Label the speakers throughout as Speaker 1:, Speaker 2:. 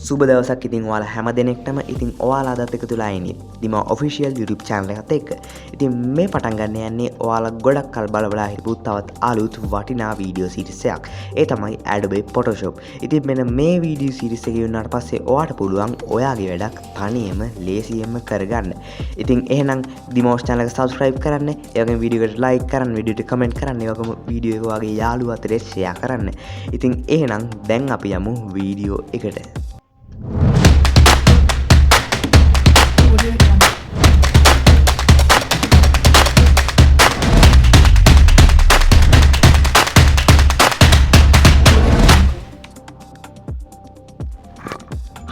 Speaker 1: සුබ දවසක් ඉතින් ඔයාලා හැම දෙනෙක්ටම ඉතින් ඔයාලා අදත් එකතුලා ඉන්නේ Dheema official YouTube channel එකත් එක්ක. ඉතින් මේ පටන් ගන්න යන්නේ ඔයාලා ගොඩක් කල් බලබලා හිටපු තවත් අලුත් වටිනා වීඩියෝ සීරීස් එකක්. ඒ තමයි Adobe Photoshop. ඉතින් මෙන්න මේ වීඩියෝ සීරීස් එක ගෙවුනාට පස්සේ ඔයාට පුළුවන් ඔයාගේ වැඩක් තනියම ලේසියෙන්ම කරගන්න. ඉතින් එහෙනම් Dheema channel එක subscribe කරන්න, ඒ වගේම වීඩියෝ එකට like කරන්න, වීඩියෝ එකට comment කරන්න, ඒ වගේම වීඩියෝ එක ඔයාගේ යාළුවෝ අතරේ share කරන්න. ඉතින් එහෙනම් දැන් අපි යමු වීඩියෝ එකට.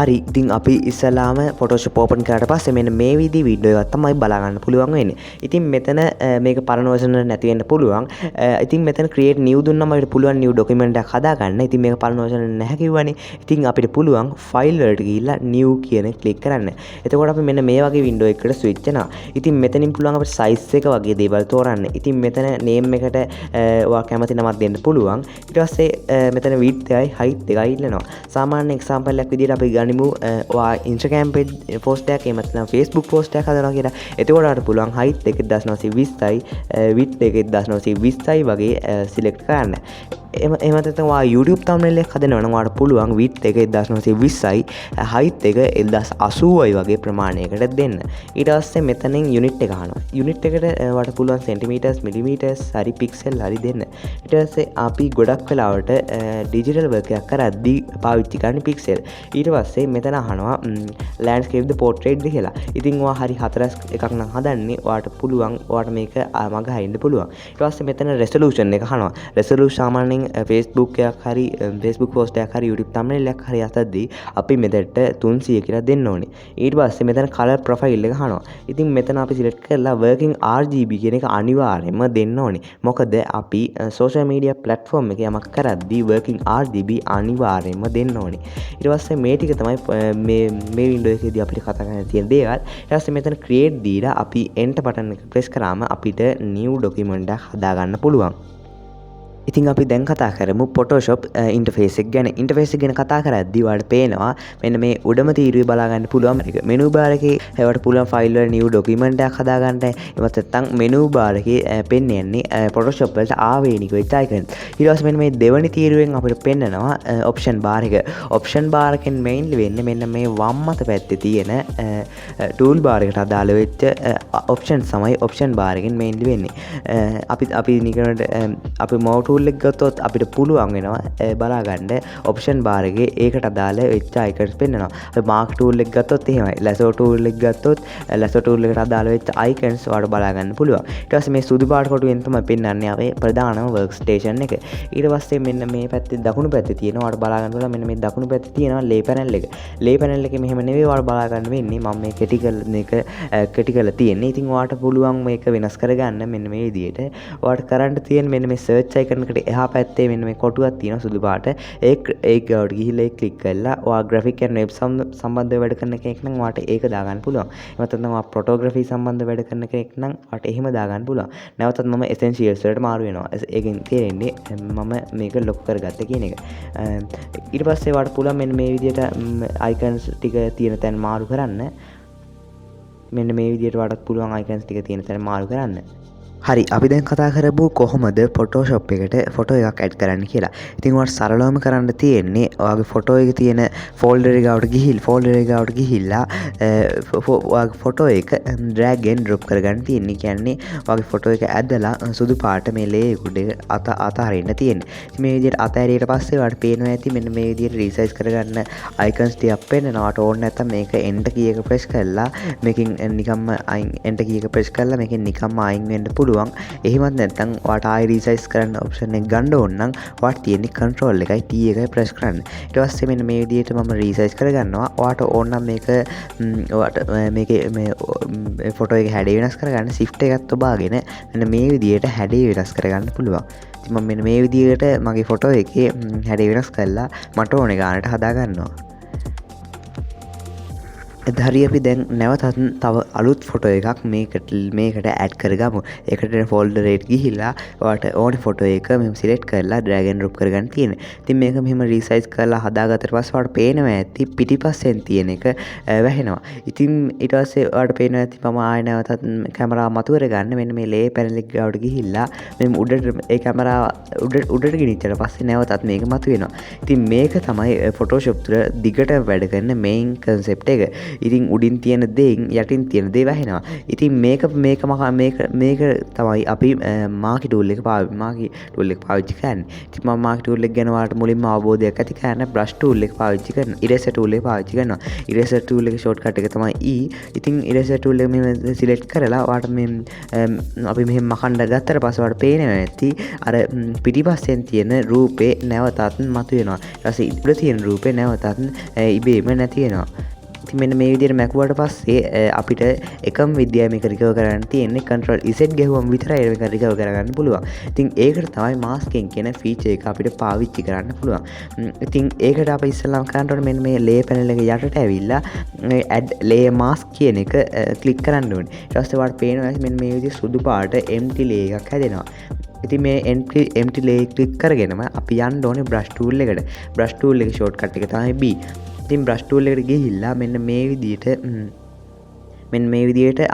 Speaker 1: හරි ඉතින් අපි ඉස්සලාම Photoshop open කරාට පස්සේ මෙන්න මේ විදිහේ වීඩියෝ එකක් තමයි බලා ගන්න පුළුවන් වෙන්නේ. ඉතින් මෙතන මේක පරණ version එක නැති වෙන්න පුළුවන්. ඉතින් මෙතන create new දුන්නම අපිට පුළුවන් new document එකක් හදා ගන්න. ඉතින් මේක පරණ version එක නැහැ කිව්වනේ. ඉතින් අපිට පුළුවන් file වලට ගිහිල්ලා new කියන click කරන්න. එතකොට අපි මෙන්න මේ වගේ window එකකට switch වෙනවා. ඉතින් මෙතනින් පුළුවන් අපිට size එක වගේ දේවල් තෝරන්න. ඉතින් මෙතන name එකට ඔයා කැමති නමක් දෙන්න පුළුවන්. ඊට පස්සේ මෙතන width එකයි height එකයි ඉල්ලනවා. සාමාන්‍ය example එකක් විදිහට අපි Instagram page post එකක් එහෙම නැත්නම් Facebook post එකක් හදනවා කියලා. එතකොට අපිට පුළුවන් height එක 1920යි width එක 1920යි වගේ select කරන්න. එහෙම නැත්නම් ඔයා YouTube thumbnail එකක් හදනවා නම් ඔයාලට පුළුවන් width එක 1920යි height එක 1080යි වගේ ප්‍රමාණයකට දෙන්න. ඊට පස්සේ මෙතනින් unit එක අහනවා. unit එකට ඔයාලට පුළුවන් centimeters millimeters හරි pixel හරි දෙන්න. ඊට පස්සේ අපි ගොඩක් වෙලාවට digital work එකක් කරද්දී පාවිච්චි කරන්නේ pixel. ඊට පස්සේ මෙතන අහනවා landscape the portrait ද කියලා. ඉතින් ඔයා හරි 4 එකක් නම් හදන්නේ ඔයාට පුළුවන් ඔයාට මේක මග හරින්න පුළුවන්. ඊට පස්සේ මෙතන resolution එක අහනවා. resolution සාමාන්‍යයෙන් Facebook එකක් හරි Facebook post එකක් හරි YouTube thumbnail එකක් හරි අතද්දී අපි මෙතනට 300 කියලා දෙන්න ඕනේ. ඊට පස්සේ මෙතන color profile එක අහනවා. ඉතින් මෙතන අපි select කරලා working RGB කියන එක අනිවාර්යයෙන්ම දෙන්න ඕනේ. මොකද අපි social media platform එකේ යමක් කරද්දී working RGB අනිවාර්යයෙන්ම දෙන්න ඕනේ. ඊට පස්සේ මේ ටික තමයි මේ window එකේදී අපිට කතා කරන්න තියෙන දේවල්. ඊට පස්සේ මෙතන create දීලා අපි enter button එක press කරාම අපිට new document එකක් හදා ගන්න පුළුවන්. ඉතින් අපි දැන් කතා කරමු Photoshop interface එක ගැන. interface එක ගැන කතා කරද්දී ඔයාලට පේනවා මෙන්න මේ උඩම තීරුවේ බලා ගන්න පුළුවන් menu bar එකේ ඒවට පුළුවන් file වල new document එකක් හදා ගන්නට. එහෙම නැත්නම් menu bar එකේ පෙන්වන්නේ Photoshop වලට ආවේනික වෙච්ච icon. ඊට පස්සේ මෙන්න මේ දෙවෙනි තීරුවෙන් අපිට පෙන්නනවා option bar එක. option bar එකෙන් mainly වෙන්නේ මෙන්න මේ වම් අත පැත්තේ තියෙන tool bar එකට අදාළ වෙච්ච option තමයි option bar එකෙන් mainly වෙන්නේ. අපි නිකනට අපි mouse tool එක ගත්තොත් අපිට පුළුවන් වෙනවා බලා ගන්න option bar එකේ ඒකට අදාළ වෙච්ච icons පෙන්වනවා. අපි mark tool එක ගත්තොත් එහෙමයි. lasso tool එක ගත්තොත් lasso tool එකට අදාළ වෙච්ච icons ඔයාලට බලා ගන්න පුළුවන්. ඊට පස්සේ මේ සුදු පාට කොටුවෙන් තමයි පෙන්වන්නේ අපේ ප්‍රධානම workstation එක. ඊට පස්සේ මෙන්න මේ පැත්තේ දකුණු පැත්තේ තියෙනවා ඔයාලට බලා ගන්න පුළුවන් මෙන්න මේ දකුණු පැත්තේ තියෙනවා lay panel එක. lay panel එකේ මෙහෙම නෙවෙයි ඔයාලට බලා ගන්න වෙන්නේ මම මේ කෙටි කරලා තියෙන්නේ. ඉතින් ඔයාලට පුළුවන් මේක වෙනස් කරගන්න මෙන්න මේ විදිහට. ඔයාලට කරන්න තියෙන මෙන්න මේ search icon එකට එහා පැත්තේ මෙන්න මේ කොටුවක් තියෙනවා සුදු පාට. ඒක ගාවට ගිහිල්ලා ඒක ක්ලික් කරලා ඔයා graphic and web සම්බන්ධව වැඩ කරන කෙනෙක් නම් ඔයාට ඒක දාගන්න පුළුවන්. එහෙම නැත්නම් ඔයා photography සම්බන්ධව වැඩ කරන කෙනෙක් නම් ඔයාට එහෙම දාගන්න පුළුවන්. නැවතත් මම essentials වලට මාරු වෙනවා. ඒකෙන් තේරෙන්නේ මම මේක ලොක් කරගත්ත කියන එක. ඊට පස්සේ ඔයාට පුළුවන් මෙන්න මේ විදිහට icons ටික තියෙන තැන මාරු කරන්න. මෙන්න මේ විදිහට ඔයාලට පුළුවන් icons ටික තියෙන තැන මාරු කරන්න. හරි අපි දැන් කතා කරමු කොහොමද Photoshop එකට ෆොටෝ එකක් ඇඩ් කරන්න කියලා. ඉතින් ඔයාලට සරලවම කරන්න තියෙන්නේ ඔයාගේ ෆොටෝ එකේ තියෙන ෆෝල්ඩර් එකට ගිහිල්ලා ඔයාගේ ෆොටෝ එක drag and drop කරගන්න තියෙන්නේ. කියන්නේ ඔයාගේ ෆොටෝ එක ඇදලා සුදු පාට මේ ලේ උඩ අතහරින්න තියෙන්නේ. ඉතින් මේ විදිහට අතහැරියට පස්සේ ඔයාලට පේනවා ඇති මෙන්න මේ විදිහට resize කරගන්න icons ටිකක් පෙන්නනවා. ඔයාලට ඕන නැත්නම් මේක enter key එක press කරලා මේකෙන් නිකම්ම enter key එක press කරලා මේකෙන් නිකම්ම අයින් වෙන්න පුළුවන්. එහෙමත් නැත්නම් ඔයාට ආයෙ රීසයිස් කරන්න ඔප්ෂන් එක ගන්න ඕන නම් ඔයාට තියෙන්නේ control එකයි T එකයි press කරන්න. ඊට පස්සේ මෙන්න මේ විදිහට මම රීසයිස් කරගන්නවා. ඔයාට ඕන නම් මේක ඔයාට මේකේ මේ ෆොටෝ එක හැඩය වෙනස් කරගන්න shift එකත් ඔබාගෙන මෙන්න මේ විදිහට හැඩය වෙනස් කරගන්න පුළුවන්. ඉතින් මම මෙන්න මේ විදිහට මගේ ෆොටෝ එකේ හැඩය වෙනස් කරලා මට ඕනේ ගානට හදා ගන්නවා. හරි අපි දැන් නැවතත් තව අලුත් ෆොටෝ එකක් මේකට ඇඩ් කරගමු. ඒකට ෆෝල්ඩර් එකට ගිහිල්ලා ඔයාලට ඕනේ ෆොටෝ එක මෙහෙම සිලෙක්ට් කරලා ඩ්‍රැග් ඇන්ඩ් ඩ්‍රොප් කරගන්න තියෙනවා. ඉතින් මේක මෙහෙම රීසයිස් කරලා හදාගත්තට පස්සේ ඔයාලට පේනවා ඇති පිටිපස්සෙන් තියෙන එක වැහෙනවා. ඉතින් ඊට පස්සේ ඔයාලට පේනවා ඇති මම ආයෙ නැවතත් කැමරාව මතු කරගන්න මෙන්න මේ ලේ පැනල් එක ගාවට ගිහිල්ලා මෙහෙම උඩට ඒ කැමරාව උඩට ගෙනිච්චට පස්සේ නැවතත් මේක මතුවෙනවා. ඉතින් මේක තමයි ෆොටෝෂොප් තුළ දිගට වැඩ කරන මේන් කන්සෙප්ට් එක. ඉතින් උඩින් තියෙන දේෙන් යටින් තියෙන දේ වැහෙනවා. ඉතින් මේක තමයි අපි මාකි ටූල් එක පාවිච්චි කරන්නේ. ඉතින් මම මාකි ටූල් එක ගැන ඔයාලට මුලින්ම අවබෝධයක් ඇති කරන්න බ්‍රෂ් ටූල් එක පාවිච්චි කරනවා. ඉරේසර් ටූල් එක පාවිච්චි කරනවා. ඉරේසර් ටූල් එකේ ෂෝට්කට් එක තමයි E. ඉතින් ඉරේසර් ටූල් එක මෙහෙම සිලෙක්ට් කරලා ඔයාලට අපි මෙහෙම මකන්න ගත්තට පස්සේ ඔයාලට පේනවා ඇති අර පිටිපස්සෙන් තියෙන රූපේ නැවතත් මතුවෙනවා. ඊට පස්සේ ඉදිරිය තියෙන රූපේ නැවතත් ඉබේම නැති වෙනවා. ඉතින් මෙන්න මේ විදිහට මැකුවට පස්සේ අපිට එකම විදියයි මේක රිකවර් කරන්න තියෙන්නේ. Control Z ගැහුවම විතරයි මේක රිකවර් කරගන්න පුළුවන්. ඉතින් ඒකට තමයි masking කියන ෆීචර් එක අපිට පාවිච්චි කරන්න පුළුවන්. ඉතින් ඒකට අපි ඉස්සෙල්ලාම කරන්න ඕනේ මෙන්න මේ layer panel එක යටට ඇවිල්ලා add layer mask කියන එක ක්ලික් කරන්න ඕනේ. ඊට පස්සේ ඔයාලට පේනවා මෙන්න මේ විදිහේ සුදු පාට empty layer එකක් හැදෙනවා. ඉතින් මේ empty layer ක්ලික් කරගෙනම අපි යන්න ඕනේ brush tool එකට. brush tool එකේ shortcut එක තමයි B. ඉතින් බ්‍රෂ් ටූල් එකට ගිහිල්ලා මෙන්න මේ විදිහට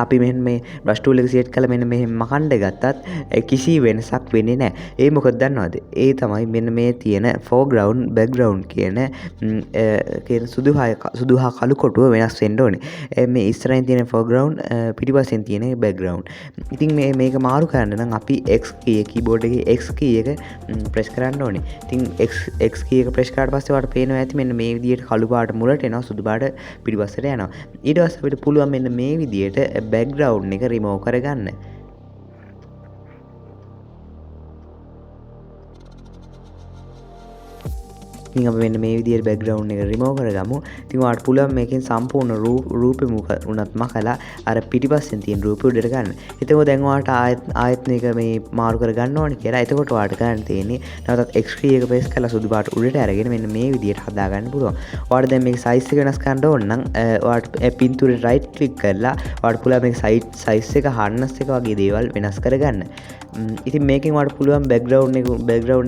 Speaker 1: අපි මෙන්න මේ බ්‍රෂ් ටූල් එක සිලෙක්ට් කරලා මෙන්න මෙහෙම මකන්න ගත්තත් කිසි වෙනසක් වෙන්නේ නැහැ. ඒ මොකද දන්නවද? ඒ තමයි මෙන්න මේ තියෙන foreground background කියන සුදු හා කළු කොටුව වෙනස් වෙන්න ඕනේ. මේ ඉස්සරහින් තියෙන foreground පිටිපස්සෙන් තියෙන background. ඉතින් මේක මාරු කරන්න නම් අපි X key keyboard එකේ X key එක press කරන්න ඕනේ. ඉතින් X key එක press කරාට පස්සේ ඔයාලට පේනවා ඇති මෙන්න මේ විදිහට කළු පාට මුලට එනවා සුදු පාට පිටිපස්සට යනවා. ඊට පස්සේ අපිට පුළුවන් මෙන්න මේ විදිහට බෑග්ග්‍රවුන්ඩ් එක රිමූව් කරගන්න. ඉතින් අපි මෙන්න මේ විදිහට බෑග්ග්‍රවුන්ඩ් එක රිමූව් කරගමු. ඉතින් ඔයාලට පුළුවන් මේකෙන් සම්පූර්ණ රූපෙ උනත් මකලා අර පිටිපස්සෙන් තියෙන රූපෙ උඩට ගන්න. එතකොට දැන් ඔයාලට ආයෙත් මේක මේ මාරු කරගන්න ඕනේ කියලා. එතකොට ඔයාලට කරන්න තියෙන්නේ නැවතත් X key එක ප්‍රෙස් කරලා සුදු පාට උඩට අරගෙන මෙන්න මේ විදිහට හදාගන්න පුළුවන්. ඔයාලට දැන් මේක සයිස් එක වෙනස් කරන්න ඕන නම් ඔයාලට පින්තූරේ රයිට් ක්ලික් කරලා ඔයාලට පුළුවන් මේක සයිස් එක හාර්ඩ්නස් එක වගේ දේවල් වෙනස් කරගන්න. ඉතින් මේකෙන් ඔයාලට පුළුවන් බෑග්ග්‍රවුන්ඩ්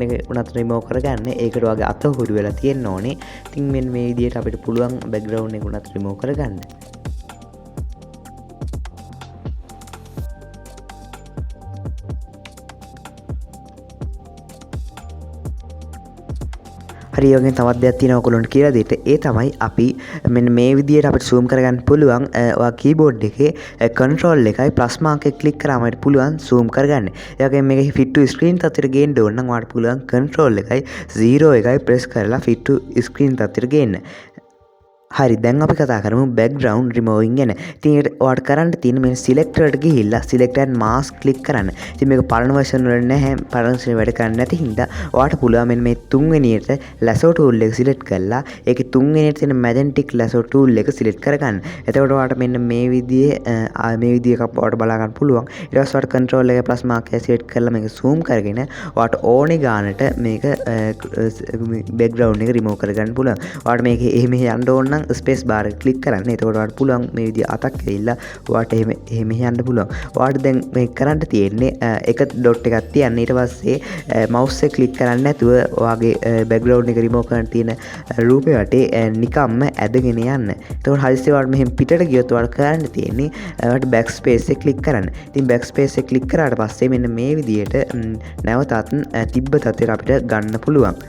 Speaker 1: එක උනත් රිමූව් කරගන්න. ඒකට වගේ අතහුරු වෙලා තියෙන්න ඕනේ. ඉතින් මෙන්න මේ විදිහට අපිට පුළුවන් බෑග්ග්‍රවුන්ඩ් එක උනත් රිමූව් කරගන්න. හරි වගේ තවත් දෙයක් තියෙනවා ඔයගොල්ලන්ට කියලා දෙන්න. ඒ තමයි අපි මෙන්න මේ විදිහට අපිට zoom කරගන්න පුළුවන්. ඔයා keyboard එකේ control එකයි plus mark එක click කරාම අපිට පුළුවන් zoom කරගන්න. ඒ වගේම මේක fit to screen තත්ත්වයට ගේන්න ඕන නම් ඔයාලට පුළුවන් control එකයි 0 එකයි press කරලා fit to screen තත්ත්වයට ගේන්න. හරි දැන් අපි කතා කරමු background removing ගැන. ඉතින් ඒකට ඔයාලට කරන්න තියෙන්නේ මේ selector එකට ගිහිල්ලා select and mask click කරන්න. ඉතින් මේක පරණ version වල නැහැ. පරණ version වැඩ කරන්නේ නැති හින්දා ඔයාලට පුළුවන් මෙන්න මේ තුන්වෙනියට lasso tool එක select කරලා ඒකේ තුන්වෙනියට තියෙන magnetic lasso tool එක select කරගන්න. එතකොට ඔයාලට මෙන්න මේ විදිහේ එකක් ඔයාලට බලා ගන්න පුළුවන්. ඊට පස්සේ ඔයාලට control එක plus mark එක select කරලා මේක zoom කරගෙන ඔයාලට ඕනේ ගානට මේක background එක remove කරගන්න පුළුවන්. ඔයාලට මේක එහෙම යන්න ඕන ස්පේස් බාර් එක ක්ලික් කරන්න. එතකොට ඔයාලට පුළුවන් මේ විදිහ අතක් ඇවිල්ලා ඔයාලට එහෙම යන්න පුළුවන්. ඔයාලට දැන් මේක කරන්න තියෙන්නේ එක ඩොට් එකක් තියන්න. ඊට පස්සේ මවුස් එක ක්ලික් කරන්නේ නැතුව ඔයාගේ බෑග්ග්‍රවුන්ඩ් එක රිමූව් කරන්න තියෙන රූපේ වටේ නිකම්ම ඇදගෙන යන්න. එතකොට හදිස්සියේ ඔයාලට මෙහෙම පිටට ගියොත් ඔයාලට කරන්න තියෙන්නේ ඔයාලට බෑක් ස්පේස් එක ක්ලික් කරන්න. ඉතින් බෑක් ස්පේස් එක ක්ලික් කරාට පස්සේ මෙන්න මේ විදිහට නැවතත් තිබ්බ තත්ත්වයට අපිට ගන්න පුළුවන්.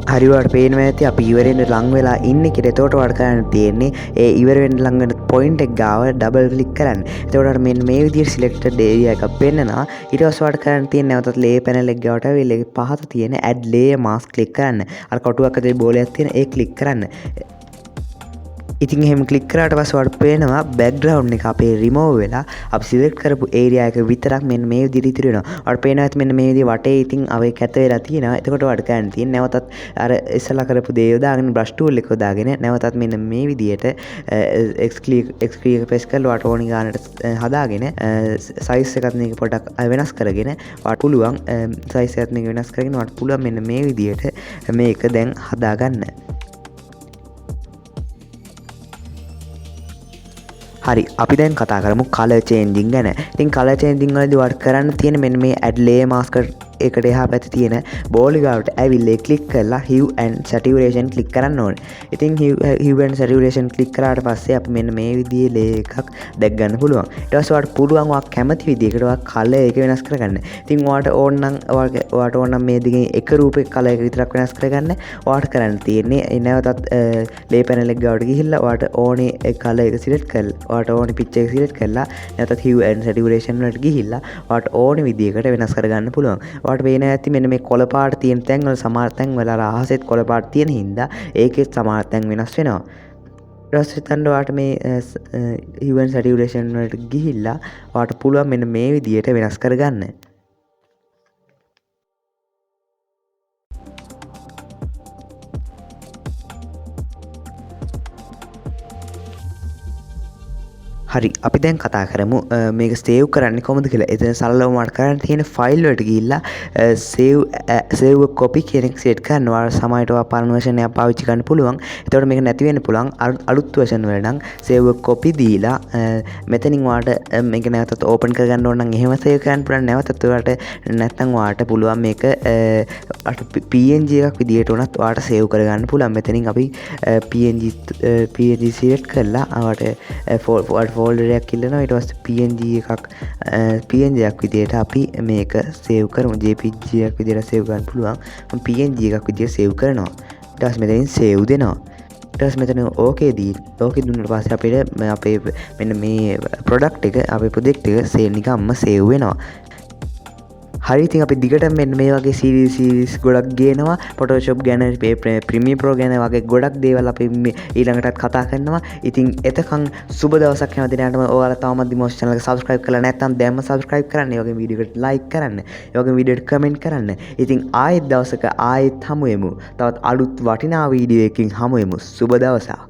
Speaker 1: හරිවට පේනවා ඇති අපි ඉවර වෙන්න ලඟ වෙලා ඉන්නේ කියලා. එතකොට ඔයාලට කරන්න තියෙන්නේ ඒ ඉවර වෙන්න ලඟ වෙන පොයින්ට් එක ගාව ඩබල් ක්ලික් කරන්න. එතකොට මෙන්න මේ විදිහට සිලෙක්ටඩ් ඒරියා එකක් පෙන්නනවා. ඊට පස්සේ ඔයාලට කරන්න තියෙන්නේ නැවතත් ලේ පැනල් එක ගාවට ඇවිල්ලා ඒක පහත තියෙන add layer mask ක්ලික් කරන්න. අර කොටුවක් ඇතුලේ බෝලයක් තියෙන ඒ ක්ලික් කරන්න. ඉතින් එහෙම ක්ලික් කරාට පස්සේ ඔයාලට පේනවා බෑග්ග්‍රවුන්ඩ් එක අපේ රිමූව් වෙලා අපි සිලෙක්ට් කරපු ඒරියා එක විතරක් මෙන්න මේ විදිහට ඉතිරි වෙනවා. ඔයාලට පේනවා ඇති මෙන්න මේ විදිහ වටේ ඉතින් අවේ කැත වෙලා තියෙනවා. එතකොට ඔයාලට කරන්න තියෙන්නේ නැවතත් අර ඉස්සලා කරපු දේ යොදාගෙන බ්‍රෂ් ටූල් එක යොදාගෙන නැවතත් මෙන්න මේ විදිහට X key එක ප්‍රෙස් කරලා ඔයාලට ඕනි ගානට හදාගෙන සයිස් එකත් මේක පොඩ්ඩක් වෙනස් කරගෙන ඔයාලට පුළුවන් සයිස් එකත් මේක වෙනස් කරගෙන ඔයාලට පුළුවන් මෙන්න මේ විදිහට මේක දැන් හදාගන්න. හරි අපි දැන් කතා කරමු කලර් චේන්ජින් ගැන. ඉතින් කලර් චේන්ජින් වලදී ඔයාලට කරන්න තියෙන මෙන්න මේ ඇඩ් ලේයර් මාස්කර් එකට එහා පැත්තේ තියෙන බෝල් ගාවට ඇවිල්ලා ක්ලික් කරලා hue and saturation ක්ලික් කරන්න ඕනේ. ඉතින් hue and saturation ක්ලික් කරාට පස්සේ අපි මෙන්න මේ විදිහේ ලේ එකක් දැක් ගන්න පුළුවන්. ඊට පස්සේ ඔයාලට පුළුවන් ඔයා කැමති විදිහකට ඔයා කලර් එක වෙනස් කරගන්න. ඉතින් ඔයාට ඕන නම් මේ දිගෙන් එක රූපයක කලර් එක විතරක් වෙනස් කරගන්න. ඔයාට කරන්න තියෙන්නේ නැවතත් ලේ පැනල් එක ගාවට ගිහිල්ලා ඔයාට ඕනේ කලර් එක සිලෙක්ට් කරලා ඔයාට ඕනේ පික්චර් එක සිලෙක්ට් කරලා නැවතත් hue and saturation වලට ගිහිල්ලා ඔයාට ඕනේ විදිහකට වෙනස් කරගන්න පුළුවන්. ඔයාට පේන ඇති මෙන්න මේ කොළ පාට තියෙන තැන් වල සමහර තැන් වල අර අහසෙත් කොළ පාට තියෙන හින්දා ඒකෙත් සමහර තැන් වෙනස් වෙනවා. ඊට පස්සේ තන්න ඔයාට මේ hue and saturation වලට ගිහිල්ලා ඔයාට පුළුවන් මෙන්න මේ විදිහට වෙනස් කරගන්න. හරි අපි දැන් කතා කරමු මේක සේව් කරන්නේ කොහොමද කියලා. එතන සරලවම මට කරන්න තියෙන ෆයිල් වලට ගිහිල්ලා save copy කියන එක සෙට් කරන්න. ඔයාලා සමහරට ඔයා පරණ version එකක් පාවිච්චි කරන්න පුළුවන්. එතකොට මේක නැති වෙන්න පුළුවන්. අලුත් version වල නම් save copy දීලා මෙතනින් ඔයාලට මේක නැවතත් open කරගන්න ඕන නම් එහෙම save කරන්න පුළුවන්. නැවතත් ඔයාලට නැත්නම් ඔයාලට පුළුවන් මේක PNG එකක් විදිහට උනත් ඔයාලට save කරගන්න පුළුවන්. මෙතනින් අපි PNG select කරලා ඔයාලට ෆෝල්ඩර් එකක් ඉල්ලනවා. ඊට පස්සේ PNG එකක් විදිහට අපි මේක සේව් කරමු. JPG එකක් විදිහට සේව් කරන්න පුළුවන්. මම PNG එකක් විදිහට සේව් කරනවා. ඊට පස්සේ මෙතනින් සේව් දෙනවා. ඊට පස්සේ මෙතන ඕකේ දුන්නාට පස්සේ අපිට අපේ මෙන්න මේ ප්‍රොඩක්ට් එක අපේ ප්‍රොජෙක්ට් එක නිකම්ම සේව් වෙනවා. හරි ඉතින් අපි දිගට මෙන්න මේ වගේ සීරීස් ගොඩක් ගේනවා. Photoshop ගැන Premiere Pro ගැන වගේ ගොඩක් දේවල් අපි ඊළඟටත් කතා කරනවා. ඉතින් එතකන් සුබ දවසක් හැම දිනකටම. ඔයාලා තවමත් Dheema channel එක subscribe කරලා නැත්නම් දැන්ම subscribe කරන්න. ඒ වගේ වීඩියෝ එකට like කරන්න. ඒ වගේ වීඩියෝ එකට comment කරන්න. ඉතින් ආයෙත් දවසක ආයෙත් හමු වෙමු. තවත් අලුත් වටිනා වීඩියෝ එකකින් හමු වෙමු. සුබ දවසක්.